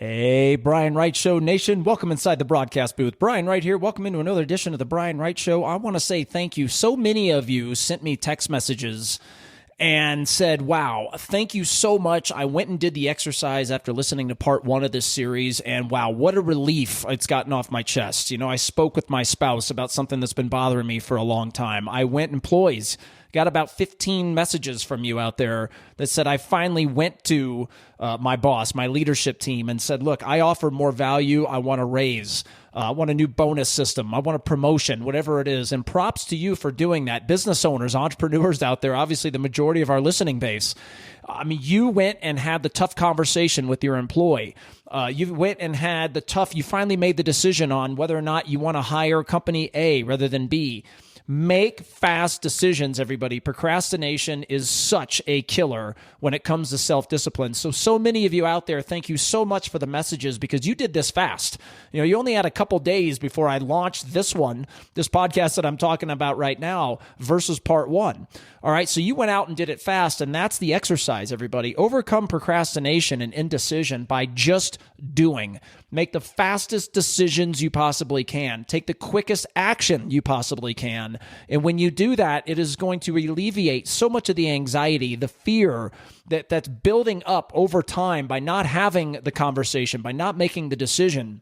Hey, Brian Wright Show Nation. Welcome inside the broadcast booth. Brian Wright here. Welcome into another edition of the Brian Wright Show. I want to say thank you. So many of you sent me text messages and said, wow, thank you so much. I went and did the exercise after listening to part one of this series, and wow, what a relief it's gotten off my chest. You know, I spoke with my spouse about something that's been bothering me for a long time. I went, employees, got about 15 messages from you out there that said I finally went to my boss, my leadership team, and said, look, I offer more value. I want a raise. I want a new bonus system. I want a promotion, whatever it is. And props to you for doing that. Business owners, entrepreneurs out there, obviously the majority of our listening base. I mean, you went and had the tough conversation with your employee. You went and had you finally made the decision on whether or not you want to hire company A rather than B. Make fast decisions, everybody. Procrastination is such a killer when it comes to self-discipline. So many of you out there, thank you so much for the messages because you did this fast. You know, you only had a couple days before I launched this podcast that I'm talking about right now versus part one. All right, so you went out and did it fast, and that's the exercise, everybody. Overcome procrastination and indecision by just doing. Make the fastest decisions you possibly can. Take the quickest action you possibly can. And when you do that, it is going to alleviate so much of the anxiety, the fear that's building up over time by not having the conversation, by not making the decision.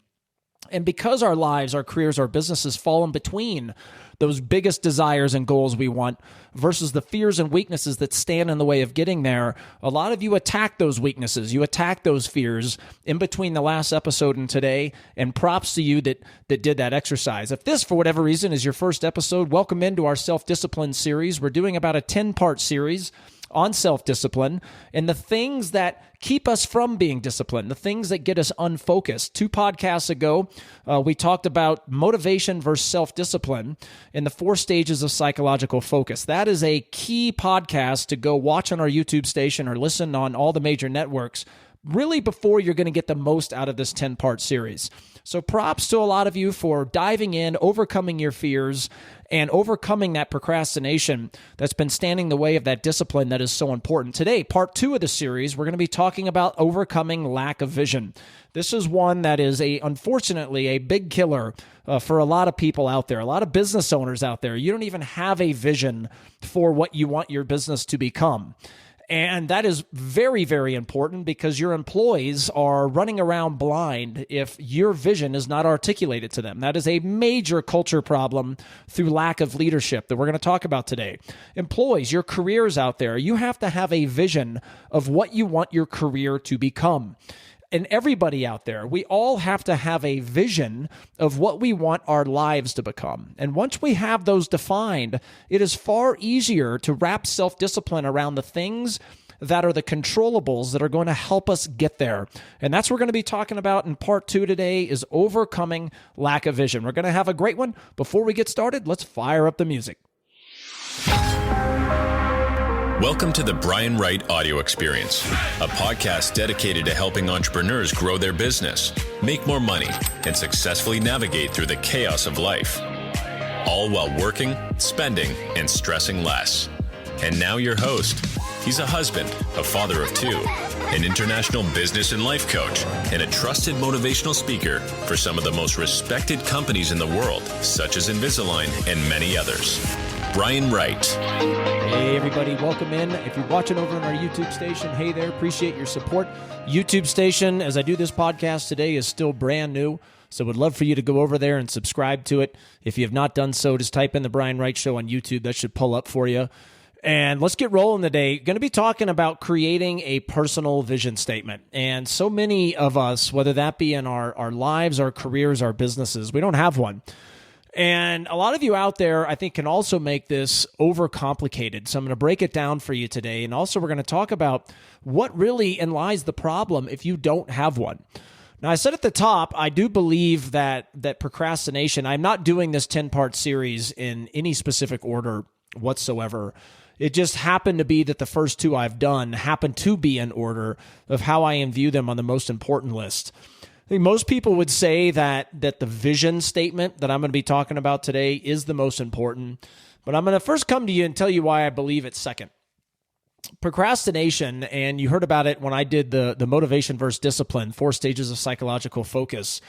And because our lives, our careers, our businesses fall in between those biggest desires and goals we want versus the fears and weaknesses that stand in the way of getting there, a lot of you attack those weaknesses. You attack those fears in between the last episode and today, and props to you that did that exercise. If this, for whatever reason, is your first episode, welcome into our self-discipline series. We're doing about a 10-part series on self-discipline and the things that keep us from being disciplined, the things that get us unfocused. 2 podcasts ago, we talked about motivation versus self-discipline and the 4 stages of psychological focus. That is a key podcast to go watch on our YouTube station or listen on all the major networks really before you're going to get the most out of this 10-part series. So props to a lot of you for diving in, overcoming your fears, and overcoming that procrastination that's been standing in the way of that discipline that is so important. Today, part 2 of the series, we're going to be talking about overcoming lack of vision. This is one that is unfortunately a big killer for a lot of people out there, a lot of business owners out there. You don't even have a vision for what you want your business to become. And that is very, very important because your employees are running around blind if your vision is not articulated to them. That is a major culture problem through lack of leadership that we're going to talk about today. Employees, your careers out there, you have to have a vision of what you want your career to become. And everybody out there, we all have to have a vision of what we want our lives to become. And once we have those defined, it is far easier to wrap self-discipline around the things that are the controllables that are going to help us get there. And that's what we're going to be talking about in part 2 today is overcoming lack of vision. We're going to have a great one. Before we get started, let's fire up the music. Welcome to the Brian Wright Audio Experience, a podcast dedicated to helping entrepreneurs grow their business, make more money, and successfully navigate through the chaos of life, all while working, spending, and stressing less. And now your host. He's a husband, a father of 2, an international business and life coach, and a trusted motivational speaker for some of the most respected companies in the world, such as Invisalign and many others. Brian Wright. Hey everybody, welcome in. If you're watching over on our YouTube station, hey there, appreciate your support. YouTube station, as I do this podcast today, is still brand new, so would love for you to go over there and subscribe to it. If you have not done so, just type in the Brian Wright Show on YouTube. That should pull up for you. And let's get rolling today. Going to be talking about creating a personal vision statement. And so many of us, whether that be in our lives, our careers, our businesses, we don't have one. And a lot of you out there, I think, can also make this overcomplicated. So I'm going to break it down for you today. And also we're going to talk about what really lies the problem if you don't have one. Now, I said at the top, I do believe that procrastination, I'm not doing this 10-part series in any specific order whatsoever. It just happened to be that the first 2 I've done happen to be in order of how I view them on the most important list. I think most people would say that the vision statement that I'm going to be talking about today is the most important, but I'm going to first come to you and tell you why I believe it's second. procrastination, and you heard about it when I did the motivation versus discipline, 4 stages of psychological focus.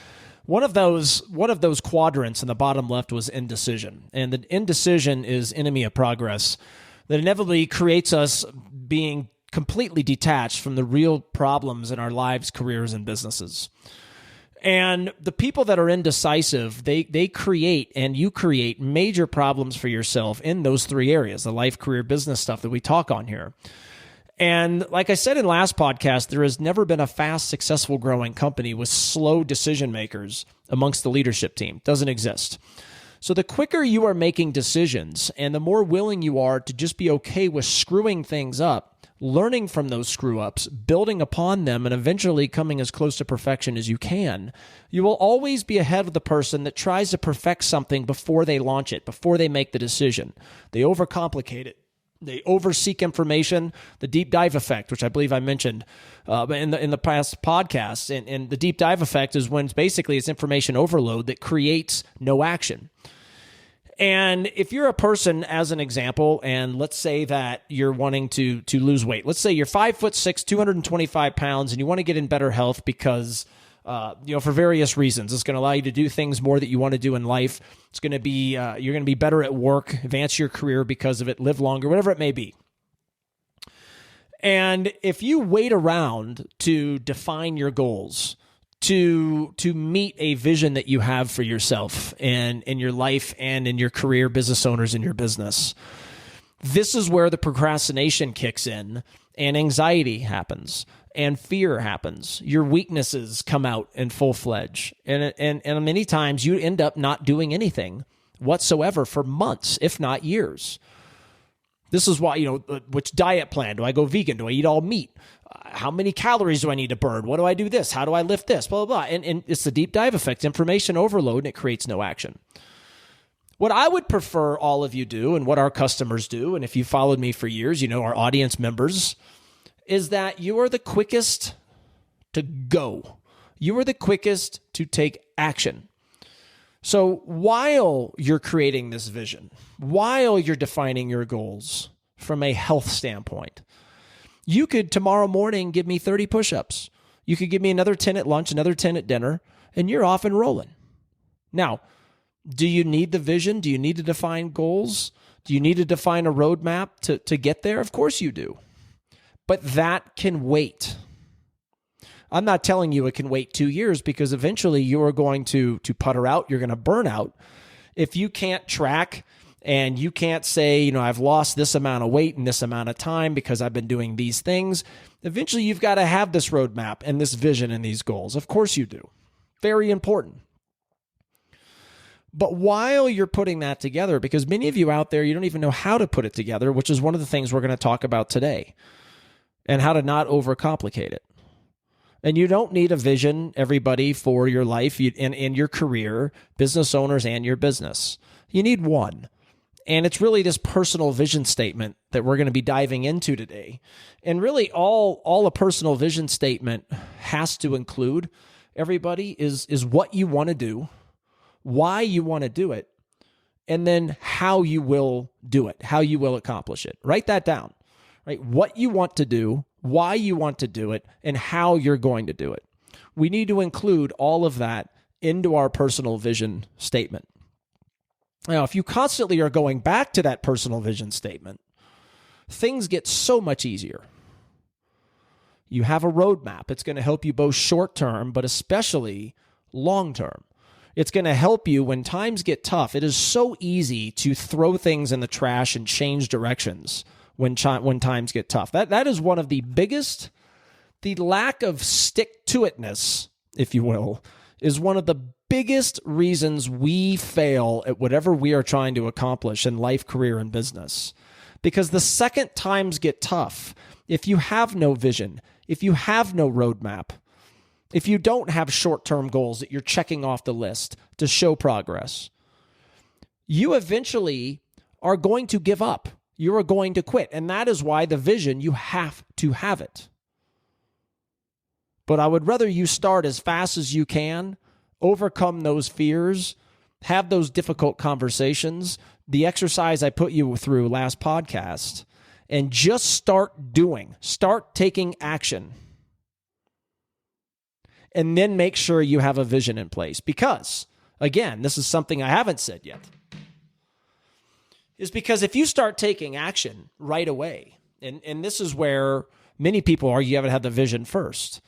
One of those quadrants in the bottom left was indecision. And the indecision is enemy of progress that inevitably creates us being completely detached from the real problems in our lives, careers, and businesses. And the people that are indecisive, they create, and you create, major problems for yourself in those 3 areas, the life, career, business stuff that we talk on here. And like I said in last podcast, there has never been a fast, successful, growing company with slow decision makers amongst the leadership team. Doesn't exist. So the quicker you are making decisions and the more willing you are to just be okay with screwing things up, learning from those screw-ups, building upon them, and eventually coming as close to perfection as you can, you will always be ahead of the person that tries to perfect something before they launch it, before they make the decision. They overcomplicate it. They overseek information, the deep dive effect, which I believe I mentioned in the past podcasts. And the deep dive effect is when basically it's information overload that creates no action. And if you're a person, as an example, and let's say that you're wanting to lose weight. Let's say you're 5'6", 225 pounds, and you want to get in better health because, for various reasons. It's going to allow you to do things more that you want to do in life. It's going to be, you're going to be better at work, advance your career because of it, live longer, whatever it may be. And if you wait around to define your goals, to meet a vision that you have for yourself and in your life and in your career, business owners in your business, this is where the procrastination kicks in and anxiety happens and fear happens. Your weaknesses come out in full-fledged. And many times you end up not doing anything whatsoever for months, if not years. This is why, which diet plan? Do I go vegan? Do I eat all meat? How many calories do I need to burn? What do I do this? How do I lift this? Blah, blah, blah. And it's the deep dive effect, information overload, and it creates no action. What I would prefer all of you do, and what our customers do, and if you followed me for years, our audience members, is that you are the quickest to go. You are the quickest to take action. So while you're creating this vision, while you're defining your goals from a health standpoint, you could tomorrow morning give me 30 push-ups. You could give me another 10 at lunch, another 10 at dinner, and you're off and rolling. Now, do you need the vision? Do you need to define goals? Do you need to define a roadmap to get there? Of course you do. But that can wait. I'm not telling you it can wait 2 years because eventually you are going to putter out. You're going to burn out. If you can't track and you can't say, I've lost this amount of weight in this amount of time because I've been doing these things, eventually you've got to have this roadmap and this vision and these goals. Of course you do. Very important. But while you're putting that together, because many of you out there, you don't even know how to put it together, which is one of the things we're going to talk about today, and how to not overcomplicate it. And you don't need a vision, everybody, for your life and your career, business owners and your business. You need one. And it's really this personal vision statement that we're going to be diving into today. And really all a personal vision statement has to include, everybody, is what you want to do, why you want to do it, and then how you will do it, how you will accomplish it. Write that down, right? What you want to do, why you want to do it, and how you're going to do it. We need to include all of that into our personal vision statement. Now, if you constantly are going back to that personal vision statement, things get so much easier. You have a roadmap. It's going to help you both short-term, but especially long-term. It's going to help you when times get tough. It is so easy to throw things in the trash and change directions when times get tough. That is one of the biggest, the lack of stick-to-itness, if you will, is one of the biggest reasons we fail at whatever we are trying to accomplish in life, career, and business. Because the second times get tough, if you have no vision, if you have no roadmap, if you don't have short-term goals that you're checking off the list to show progress, you eventually are going to give up. You are going to quit. And that is why the vision, you have to have it. But I would rather you start as fast as you can, overcome those fears, have those difficult conversations, the exercise I put you through last podcast, and just start doing. Start taking action. And then make sure you have a vision in place. Because, again, this is something I haven't said yet, is because if you start taking action right away, and this is where many people argue you haven't had the vision first,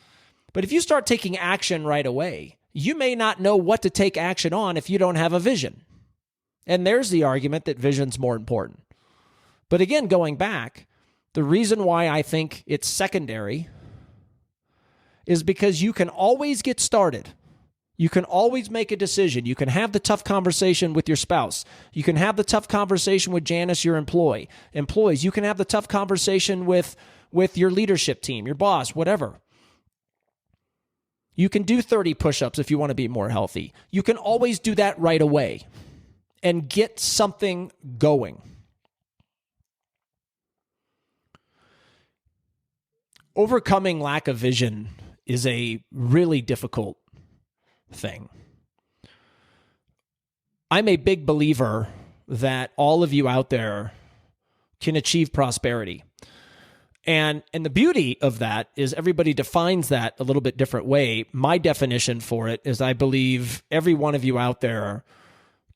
but if you start taking action right away, you may not know what to take action on if you don't have a vision. And there's the argument that vision's more important. But again, going back, the reason why I think it's secondary is because you can always get started. You can always make a decision. You can have the tough conversation with your spouse. You can have the tough conversation with Janice, your employees. You can have the tough conversation with your leadership team, your boss, whatever. You can do 30 push-ups if you want to be more healthy. You can always do that right away and get something going. Overcoming lack of vision is a really difficult thing. I'm a big believer that all of you out there can achieve prosperity. And the beauty of that is everybody defines that a little bit different way. My definition for it is I believe every one of you out there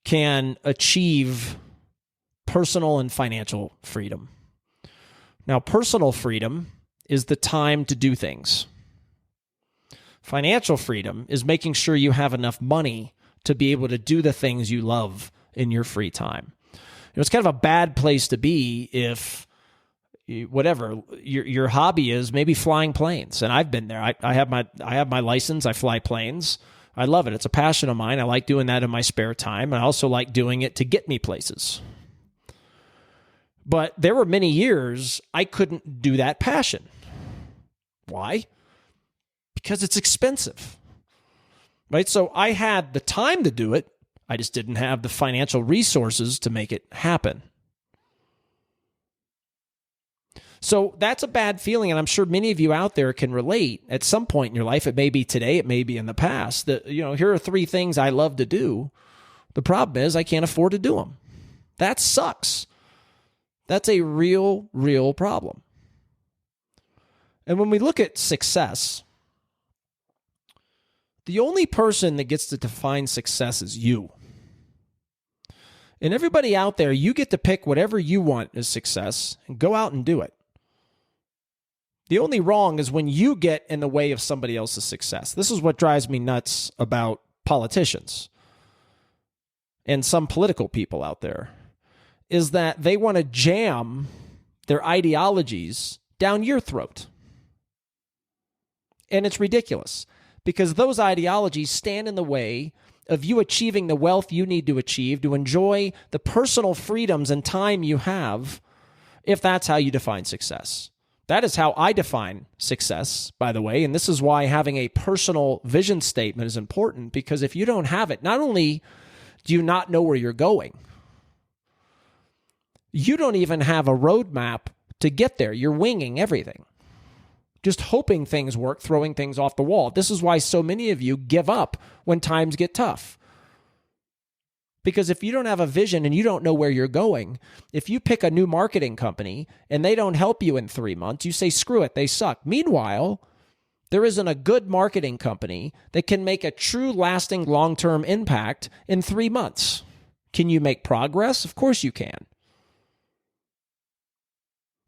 can achieve personal and financial freedom. Now, personal freedom is the time to do things. Financial freedom is making sure you have enough money to be able to do the things you love in your free time. It's kind of a bad place to be if whatever your hobby is, maybe flying planes. And I've been there. I have my license. I fly planes. I love it. It's a passion of mine. I like doing that in my spare time. I also like doing it to get me places. But there were many years I couldn't do that passion. Why? Because it's expensive, right? So I had the time to do it. I just didn't have the financial resources to make it happen. So that's a bad feeling, and I'm sure many of you out there can relate at some point in your life. It may be today, it may be in the past. That, here are 3 things I love to do. The problem is I can't afford to do them. That sucks. That's a real, real problem. And when we look at success, the only person that gets to define success is you. And everybody out there, you get to pick whatever you want as success and go out and do it. The only wrong is when you get in the way of somebody else's success. This is what drives me nuts about politicians and some political people out there, is that they want to jam their ideologies down your throat. And it's ridiculous because those ideologies stand in the way of you achieving the wealth you need to achieve to enjoy the personal freedoms and time you have, if that's how you define success. That is how I define success, by the way, and this is why having a personal vision statement is important, because if you don't have it, not only do you not know where you're going, you don't even have a roadmap to get there. You're winging everything, just hoping things work, throwing things off the wall. This is why so many of you give up when times get tough. Because if you don't have a vision and you don't know where you're going, if you pick a new marketing company and they don't help you in 3 months, you say, screw it, they suck. Meanwhile, there isn't a good marketing company that can make a true, lasting, long-term impact in 3 months. Can you make progress? Of course you can.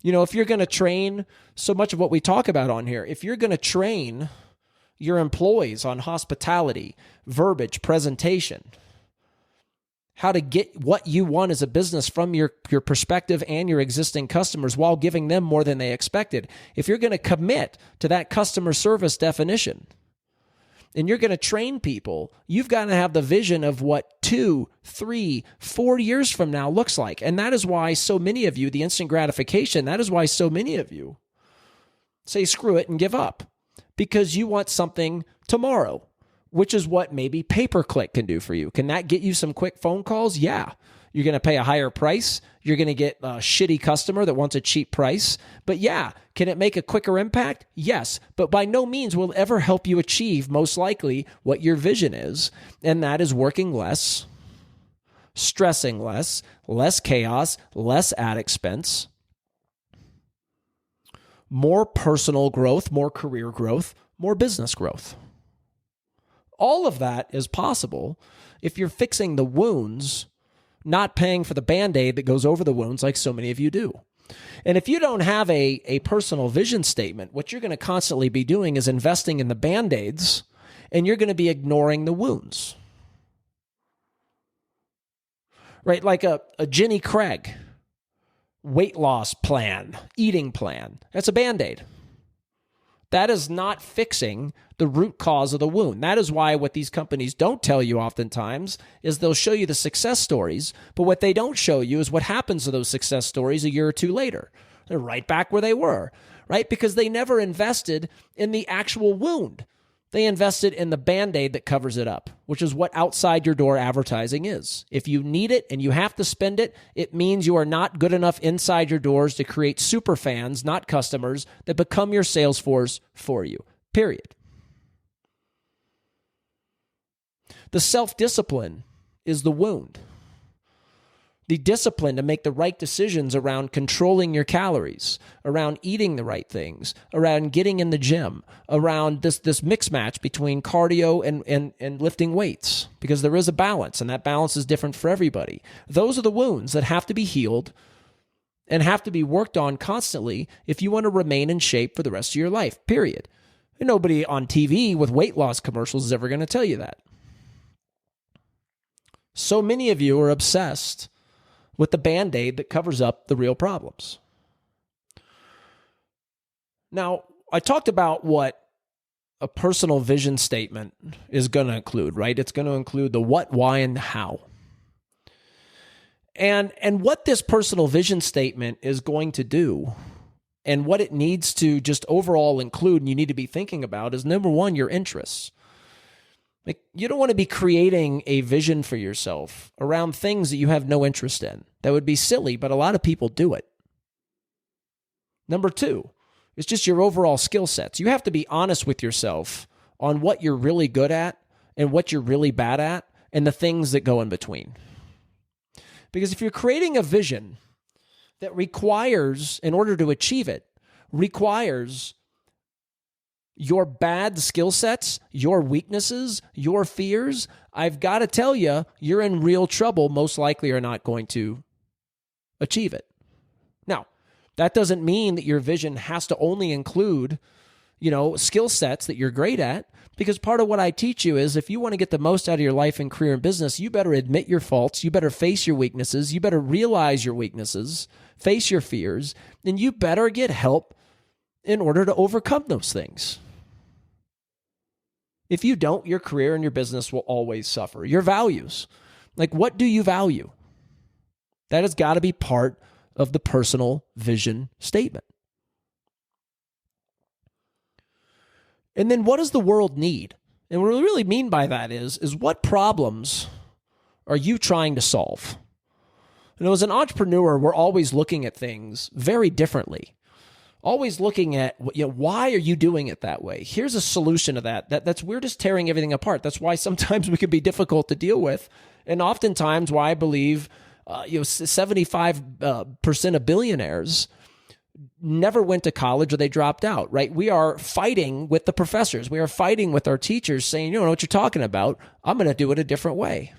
If you're going to train, so much of what we talk about on here, if you're going to train your employees on hospitality, verbiage, presentation, how to get what you want as a business from your perspective and your existing customers while giving them more than they expected. If you're going to commit to that customer service definition and you're going to train people, you've got to have the vision of what 2, 3, 4 years from now looks like. And that is why so many of you, the instant gratification, that is why so many of you say screw it and give up, because you want something tomorrow, which is what maybe pay-per-click can do for you. Can that get you some quick phone calls? Yeah. You're going to pay a higher price. You're going to get a shitty customer that wants a cheap price. But yeah, can it make a quicker impact? Yes. But by no means will it ever help you achieve, most likely, what your vision is. And that is working less, stressing less chaos, less ad expense. more personal growth, more career growth, more business growth. All of that is possible if you're fixing the wounds, not paying for the Band-Aid that goes over the wounds like so many of you do. And if you don't have a personal vision statement, what you're going to constantly be doing is investing in the Band-Aids, and you're going to be ignoring the wounds. Right? Like a Jenny Craig weight loss plan, eating plan. That's a Band-Aid. That is not fixing the root cause of the wound. That is why what these companies don't tell you oftentimes is they'll show you the success stories, but what they don't show you is what happens to those success stories a year or two later. They're right back where they were, right? Because they never invested in the actual wound. They invested in the Band-Aid that covers it up, which is what outside your door advertising is. If you need it and you have to spend it, it means you are not good enough inside your doors to create super fans, not customers, that become your sales force for you, period. The self-discipline is the wound. The discipline to make the right decisions around controlling your calories, around eating the right things, around getting in the gym, around this mix match between cardio and lifting weights, because there is a balance, and that balance is different for everybody. Those are the wounds that have to be healed and have to be worked on constantly if you want to remain in shape for the rest of your life, period. And nobody on TV with weight loss commercials is ever going to tell you that. So many of you are obsessed with the Band-Aid that covers up the real problems. Now, I talked about what a personal vision statement is going to include, right? It's going to include the what, why, and how. And what this personal vision statement is going to do and what it needs to just overall include and you need to be thinking about is, number one, your interests. Like, you don't want to be creating a vision for yourself around things that you have no interest in. That would be silly, but a lot of people do it. Number two, it's just your overall skill sets. You have to be honest with yourself on what you're really good at and what you're really bad at and the things that go in between. Because if you're creating a vision that requires, in order to achieve it, requires your bad skill sets, your weaknesses, your fears, I've got to tell you, you're in real trouble. Most likely are not going to achieve it. Now, that doesn't mean that your vision has to only include, skill sets that you're great at, because part of what I teach you is if you want to get the most out of your life and career and business, you better admit your faults, you better face your weaknesses, you better realize your weaknesses, face your fears, and you better get help in order to overcome those things. If you don't, your career and your business will always suffer. Your values. Like, what do you value? That has got to be part of the personal vision statement. And then what does the world need? And what we really mean by that is what problems are you trying to solve? As an entrepreneur, we're always looking at things very differently. Always looking at, why are you doing it that way? Here's a solution to that. We're just tearing everything apart. That's why sometimes we can be difficult to deal with. And oftentimes why I believe 75% of billionaires never went to college or they dropped out, right? We are fighting with the professors. We are fighting with our teachers saying, you don't know what you're talking about. I'm going to do it a different way.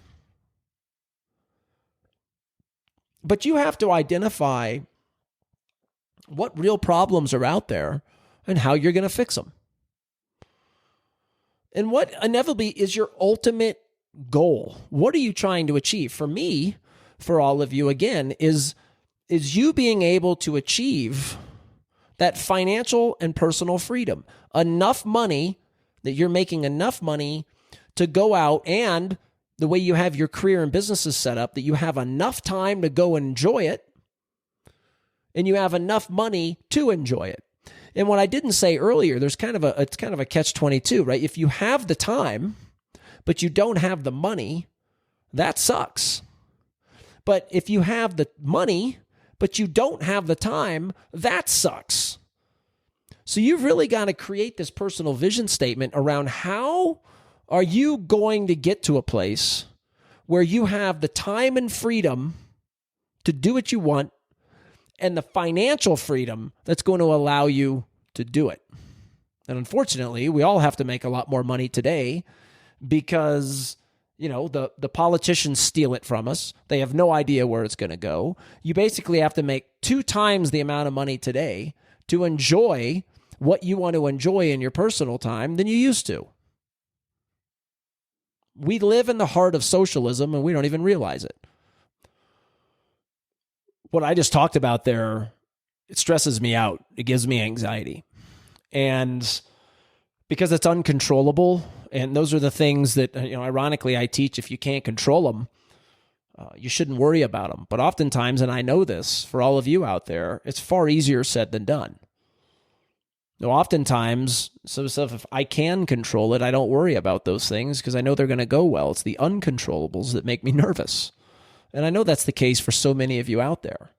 But you have to identify what real problems are out there and how you're going to fix them. And what inevitably is your ultimate goal? What are you trying to achieve? For me, for all of you, again, is you being able to achieve that financial and personal freedom. Enough money, that you're making enough money to go out, and the way you have your career and businesses set up, that you have enough time to go and enjoy it, and you have enough money to enjoy it. And what I didn't say earlier, it's kind of a catch-22, right? If you have the time, but you don't have the money, that sucks. But if you have the money, but you don't have the time, that sucks. So you've really got to create this personal vision statement around how are you going to get to a place where you have the time and freedom to do what you want, and the financial freedom that's going to allow you to do it. And unfortunately, we all have to make a lot more money today because, the politicians steal it from us. They have no idea where it's going to go. You basically have to make 2 times the amount of money today to enjoy what you want to enjoy in your personal time than you used to. We live in the heart of socialism and we don't even realize it. What I just talked about there, it stresses me out. It gives me anxiety. And because it's uncontrollable, and those are the things that, ironically, I teach, if you can't control them, you shouldn't worry about them. But oftentimes, and I know this for all of you out there, it's far easier said than done. Oftentimes, some stuff, if I can control it, I don't worry about those things because I know they're going to go well. It's the uncontrollables that make me nervous. And I know that's the case for so many of you out there.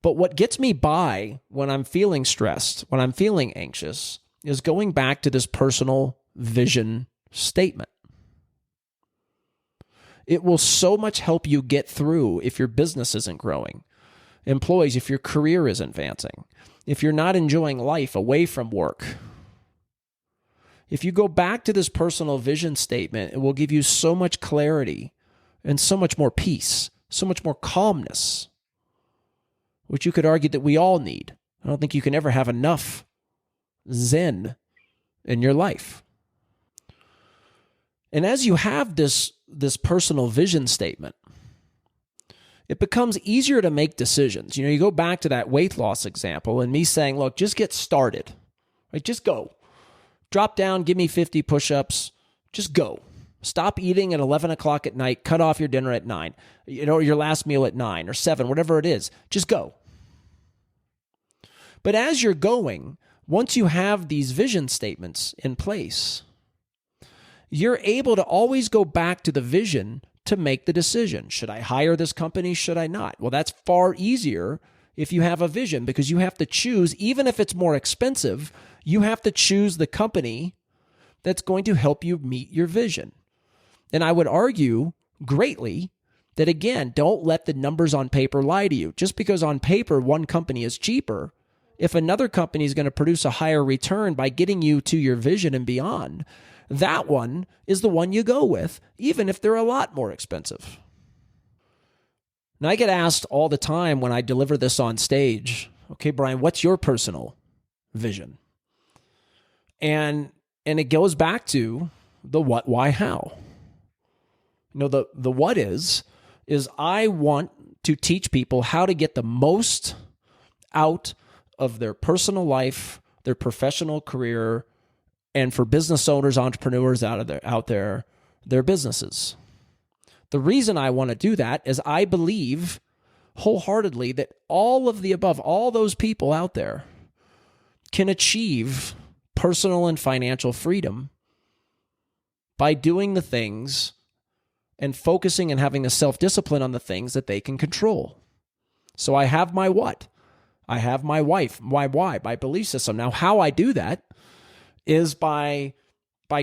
But what gets me by when I'm feeling stressed, when I'm feeling anxious, is going back to this personal vision statement. It will so much help you get through if your business isn't growing. Employees, if your career isn't advancing. If you're not enjoying life away from work. If you go back to this personal vision statement, it will give you so much clarity and so much more peace, so much more calmness, which you could argue that we all need. I don't think you can ever have enough Zen in your life. And as you have this personal vision statement, it becomes easier to make decisions. You go back to that weight loss example and me saying, look, just get started. Right? Just go. Drop down, give me 50 push-ups. Just go. Stop eating at 11 o'clock at night. Cut off your dinner at 9. Your last meal at 9 or 7, whatever it is. Just go. But as you're going, once you have these vision statements in place, you're able to always go back to the vision to make the decision. Should I hire this company? Should I not? Well, that's far easier if you have a vision because you have to choose, even if it's more expensive, you have to choose the company that's going to help you meet your vision. And I would argue greatly that, again, don't let the numbers on paper lie to you. Just because on paper one company is cheaper, if another company is going to produce a higher return by getting you to your vision and beyond, that one is the one you go with, even if they're a lot more expensive. Now, I get asked all the time when I deliver this on stage, okay, Brian, what's your personal vision? And it goes back to the what, why, how. The what is I want to teach people how to get the most out of their personal life, their professional career, and for business owners, entrepreneurs out there, their businesses. The reason I want to do that is I believe wholeheartedly that all of the above, all those people out there can achieve personal and financial freedom by doing the things and focusing and having the self-discipline on the things that they can control. So I have my what? I have my wife, my why, my belief system. Now, how I do that is by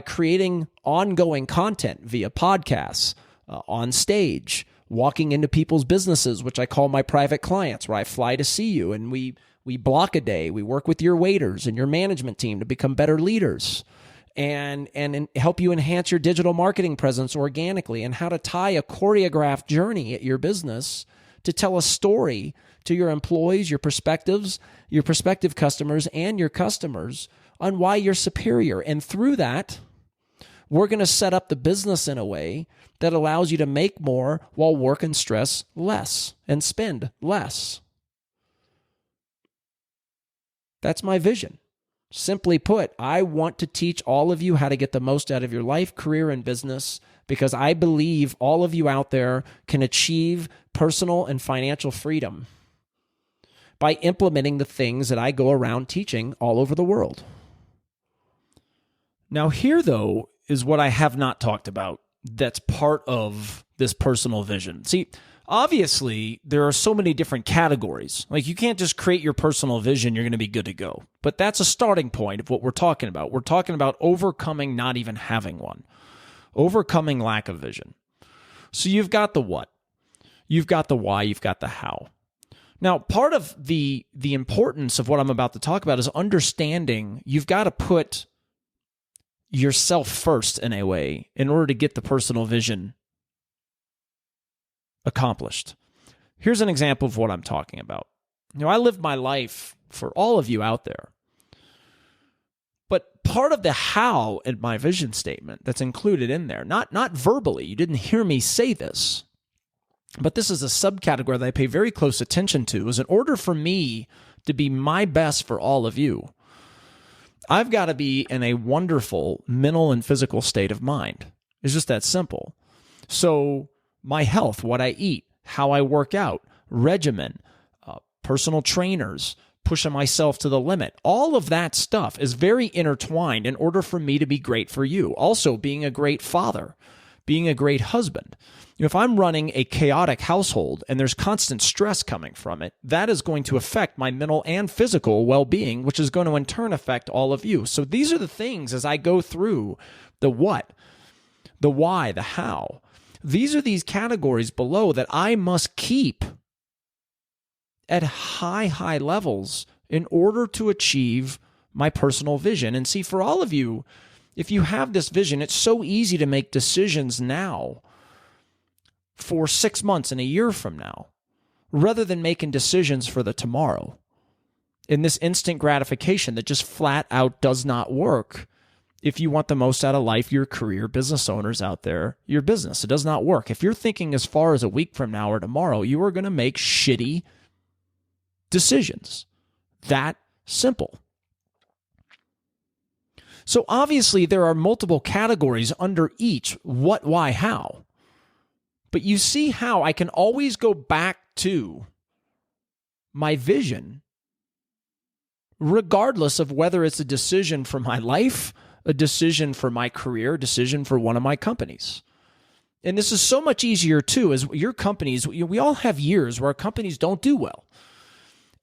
creating ongoing content via podcasts, on stage, walking into people's businesses, which I call my private clients, where I fly to see you and we block a day. We work with your waiters and your management team to become better leaders and help you enhance your digital marketing presence organically and how to tie a choreographed journey at your business to tell a story to your employees, your prospective customers, and your customers on why you're superior. And through that, we're going to set up the business in a way that allows you to make more while work and stress less and spend less. That's my vision. Simply put, I want to teach all of you how to get the most out of your life, career, and business because I believe all of you out there can achieve personal and financial freedom by implementing the things that I go around teaching all over the world. Now, here, though, is what I have not talked about that's part of this personal vision. See, obviously, there are so many different categories. Like, you can't just create your personal vision, you're going to be good to go. But that's a starting point of what we're talking about. We're talking about overcoming not even having one, overcoming lack of vision. So you've got the what, you've got the why, you've got the how. Now, part of the importance of what I'm about to talk about is understanding you've got to put yourself first in a way in order to get the personal vision accomplished. Here's an example of what I'm talking about. I live my life for all of you out there. But part of the how in my vision statement that's included in there, not verbally, you didn't hear me say this, but this is a subcategory that I pay very close attention to, is in order for me to be my best for all of you, I've got to be in a wonderful mental and physical state of mind. It's just that simple. So my health, what I eat, how I work out, regimen, personal trainers, pushing myself to the limit, all of that stuff is very intertwined in order for me to be great for you. Also, being a great father, being a great husband. If I'm running a chaotic household and there's constant stress coming from it, that is going to affect my mental and physical well-being, which is going to in turn affect all of you. So these are the things as I go through the what, the why, the how. These are these categories below that I must keep at high levels in order to achieve my personal vision. And see, for all of you, if you have this vision, it's so easy to make decisions now for 6 months and a year from now, rather than making decisions for the tomorrow. In this instant gratification that just flat out does not work if you want the most out of life, your career, business owners out there, your business. It does not work. If you're thinking as far as a week from now or tomorrow, you are going to make shitty decisions. That simple. So obviously there are multiple categories under each what, why, how. But you see how I can always go back to my vision, regardless of whether it's a decision for my life, a decision for my career, a decision for one of my companies. And this is so much easier too, as your companies, we all have years where our companies don't do well.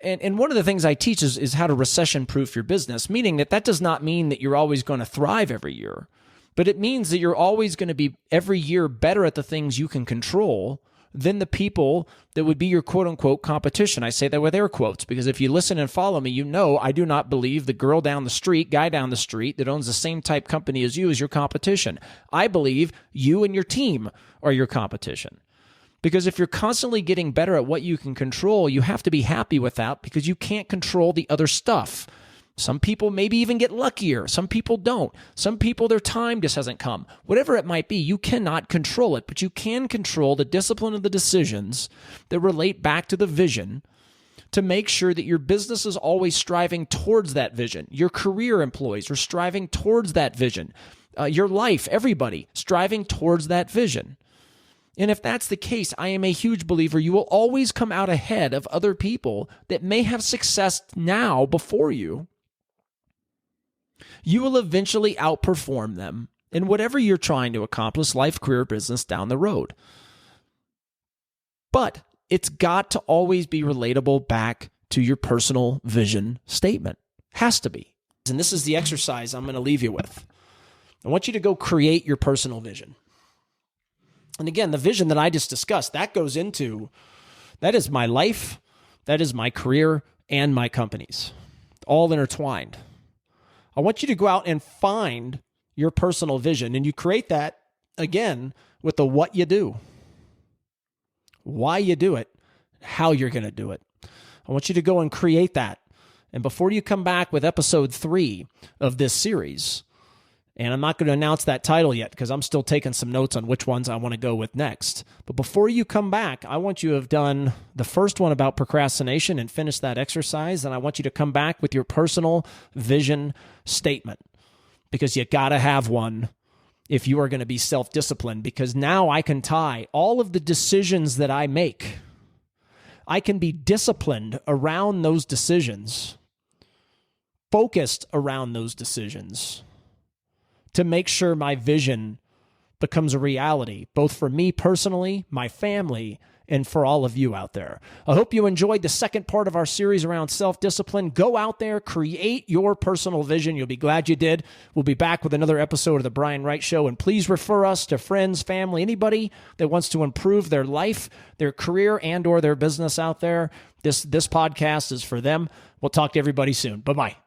And one of the things I teach is how to recession-proof your business, meaning that does not mean that you're always going to thrive every year, but it means that you're always going to be every year better at the things you can control than the people that would be your quote-unquote competition. I say that with air quotes because if you listen and follow me, you know I do not believe the girl down the street, guy down the street that owns the same type company as you is your competition. I believe you and your team are your competition. Because if you're constantly getting better at what you can control, you have to be happy with that because you can't control the other stuff. Some people maybe even get luckier. Some people don't. Some people, their time just hasn't come. Whatever it might be, you cannot control it, but you can control the discipline of the decisions that relate back to the vision to make sure that your business is always striving towards that vision. Your career employees are striving towards that vision. Your life, everybody, striving towards that vision. And if that's the case, I am a huge believer you will always come out ahead of other people that may have success now before you. You will eventually outperform them in whatever you're trying to accomplish, life, career, business, down the road. But it's got to always be relatable back to your personal vision statement. Has to be. And this is the exercise I'm going to leave you with. I want you to go create your personal vision. And again, the vision that I just discussed, that goes into, that is my life, that is my career, and my companies, all intertwined. I want you to go out and find your personal vision, and you create that, again, with the what you do, why you do it, how you're going to do it. I want you to go and create that. And before you come back with episode 3 of this series, and I'm not going to announce that title yet because I'm still taking some notes on which ones I want to go with next. But before you come back, I want you to have done the first one about procrastination and finish that exercise. And I want you to come back with your personal vision statement because you got to have one if you are going to be self-disciplined, because now I can tie all of the decisions that I make. I can be disciplined around those decisions, focused around those decisions, to make sure my vision becomes a reality, both for me personally, my family, and for all of you out there. I hope you enjoyed the second part of our series around self-discipline. Go out there, create your personal vision. You'll be glad you did. We'll be back with another episode of The Brian Wright Show, and please refer us to friends, family, anybody that wants to improve their life, their career, and or their business out there. This podcast is for them. We'll talk to everybody soon. Bye-bye.